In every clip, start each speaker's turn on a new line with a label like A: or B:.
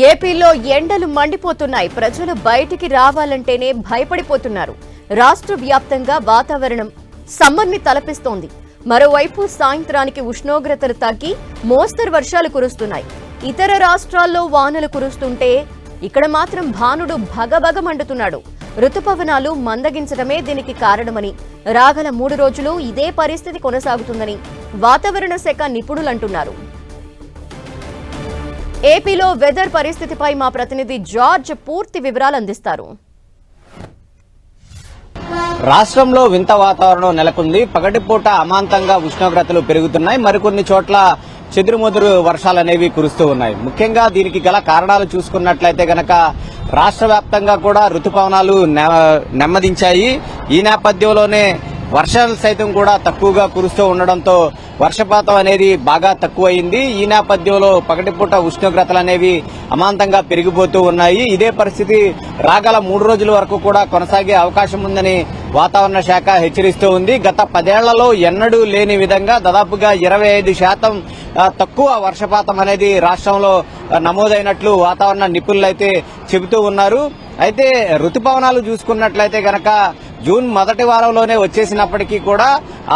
A: ఏపీలో ఎండలు మండిపోతున్నాయి. ప్రజలు బయటికి రావాలంటేనే భయపడిపోతున్నారు. రాష్ట్ర వ్యాప్తంగా వాతావరణం సమ్మర్ని తలపిస్తోంది. మరోవైపు సాయంత్రానికి ఉష్ణోగ్రతలు తగ్గి మోస్తరు వర్షాలు కురుస్తున్నాయి. ఇతర రాష్ట్రాల్లో వానలు కురుస్తుంటే ఇక్కడ మాత్రం భానుడు భగభగ మండుతున్నాడు. రుతుపవనాలు మందగించడమే దీనికి కారణమని, రాగల 3 రోజులు ఇదే పరిస్థితి కొనసాగుతుందని వాతావరణ శాఖ నిపుణులంటున్నారు. ఏపీలో వెదర్ పరిస్థితిపై మా ప్రతినిధి జార్జ్ పూర్తి వివరాలు అందిస్తారు.
B: రాష్ట్రంలో వింత వాతావరణం నెలకొంది. పగటిపూట అమాంతంగా ఉష్ణోగ్రతలు పెరుగుతున్నాయి. మరికొన్ని చోట్ల చెదురుమదురు వర్షాలనేవి కురుస్తూ ఉన్నాయి. ముఖ్యంగా దీనికి గల కారణాలు చూసుకున్నట్లయితే గనక రాష్ట్ర వ్యాప్తంగా కూడా రుతుపవనాలు నెమ్మదించాయి. ఈ నేపథ్యంలోనే వర్షాలు సైతం కూడా తక్కువగా కురుస్తూ ఉండడంతో వర్షపాతం అనేది బాగా తక్కువైంది. ఈ నేపథ్యంలో పగటిపూట ఉష్ణోగ్రతలు అనేవి అమాంతంగా పెరిగిపోతూ ఉన్నాయి. ఇదే పరిస్థితి రాగల 3 రోజుల వరకు కూడా కొనసాగే అవకాశం ఉందని వాతావరణ శాఖ హెచ్చరిస్తూ ఉంది. గత 10 ఏళ్లలో ఎన్నడూ లేని విధంగా దాదాపుగా 25% తక్కువ వర్షపాతం అనేది రాష్ట్రంలో నమోదైనట్లు వాతావరణ నిపుణులైతే చెబుతూ ఉన్నారు. అయితే రుతుపవనాలు చూసుకున్నట్లయితే గనక జూన్ మొదటి వారంలోనే వచ్చేసినప్పటికీ కూడా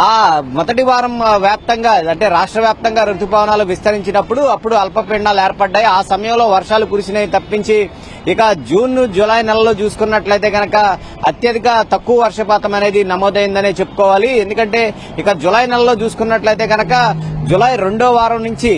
B: ఆ మొదటి వారం వ్యాప్తంగా అంటే రాష్ట్ర వ్యాప్తంగా రుతుపవనాలు విస్తరించినప్పుడు అప్పుడు అల్పపీడనాలు ఏర్పడ్డాయి. ఆ సమయంలో వర్షాలు కురిసినాయి తప్పించి ఇక జూన్ జూలై నెలలో చూసుకున్నట్లయితే గనక అత్యధిక తక్కువ వర్షపాతం అనేది నమోదైందనే చెప్పుకోవాలి. ఎందుకంటే ఇక జూలై నెలలో చూసుకున్నట్లయితే గనక జూలై 2వ వారం నుంచి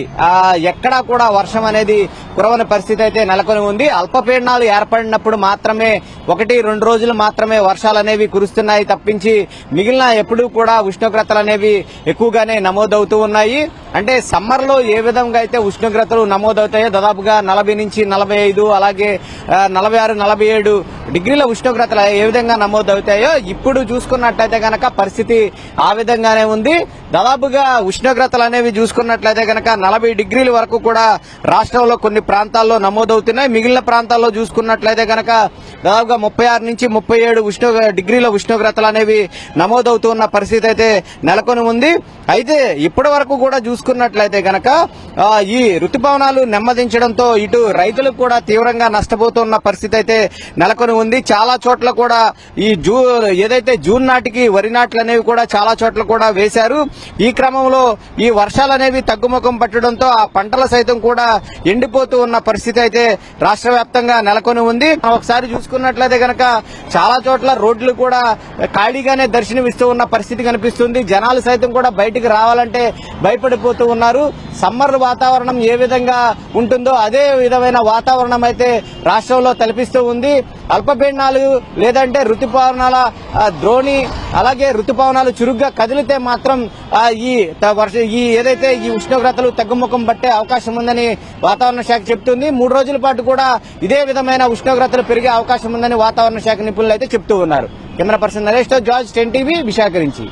B: ఎక్కడా కూడా వర్షం అనేది కురవని పరిస్థితి అయితే నెలకొని ఉంది. అల్పపీడనాలు ఏర్పడినప్పుడు మాత్రమే 1-2 రోజులు మాత్రమే వర్షాలు అనేవి కురుస్తున్నాయి తప్పించి మిగిలిన ఎప్పుడూ కూడా ఉష్ణోగ్రతలు అనేవి ఎక్కువగానే నమోదవుతూ ఉన్నాయి. అంటే సమ్మర్ లో ఏ విధంగా అయితే ఉష్ణోగ్రతలు నమోదవుతాయో దాదాపుగా 40 నుంచి 45 అలాగే 46-47 డిగ్రీల ఉష్ణోగ్రతలు ఏ విధంగా నమోదవుతాయో ఇప్పుడు చూసుకున్నట్లయితే గనక పరిస్థితి ఆ విధంగానే ఉంది. దాదాపుగా ఉష్ణోగ్రతలు అనేవి చూసుకున్నట్లయితే గనక 40 డిగ్రీల వరకు కూడా రాష్ట్రంలో కొన్ని ప్రాంతాల్లో నమోదవుతున్నాయి. మిగిలిన ప్రాంతాల్లో చూసుకున్నట్లయితే గనక దాదాపుగా 36 నుంచి 37 డిగ్రీల ఉష్ణోగ్రతలు అనేవి నమోదవుతున్న పరిస్థితి అయితే నెలకొని ఉంది. అయితే ఇప్పటి వరకు కూడా చూసుకున్నట్లయితే గనక ఈ రుతుపవనాలు నెమ్మదించడంతో ఇటు రైతులకు కూడా తీవ్రంగా నష్టపోతున్న పరిస్థితి అయితే నెలకొని ఉంది. చాలా చోట్ల కూడా ఈ ఏదైతే జూన్ నాటికి వరి నాట్లు అనేవి కూడా చాలా చోట్ల కూడా వేశారు. ఈ క్రమంలో ఈ వర్షాలు అనేవి తగ్గుముఖం పట్టడంతో ఆ పంటల సైతం కూడా ఎండిపోతూ ఉన్న పరిస్థితి అయితే రాష్ట్ర వ్యాప్తంగా నెలకొని ఉంది. ఒకసారి చూసుకున్నట్లయితే గనక చాలా చోట్ల రోడ్లు కూడా ఖాళీగానే దర్శనమిస్తూ ఉన్న పరిస్థితి కనిపిస్తుంది. జనాలు సైతం కూడా బయటికి రావాలంటే భయపడిపోతూ ఉన్నారు. సమ్మర్ వాతావరణం ఏ విధంగా ఉంటుందో అదే విధమైన వాతావరణం అయితే రాష్ట్రంలో తలపిస్తూ ఉంది. అల్పపీడనాలు లేదంటే రుతుపవనాల ద్రోణి అలాగే రుతుపవనాలు చురుగ్గా కదిలితే మాత్రం ఈ ఏదైతే ఈ ఉష్ణోగ్రతలు తగ్గుముఖం పట్టే అవకాశం ఉందని వాతావరణ శాఖ చెబుతుంది. 3 రోజుల పాటు కూడా ఇదే విధమైన ఉష్ణోగ్రతలు పెరిగే అవకాశం ఉందని వాతావరణ శాఖ నిపుణులు అయితే చెబుతూ ఉన్నారు. కెమెరా పర్సన్ నరేష్ తో జార్జ్, 10 టీవీ, విశాఖ నుంచి.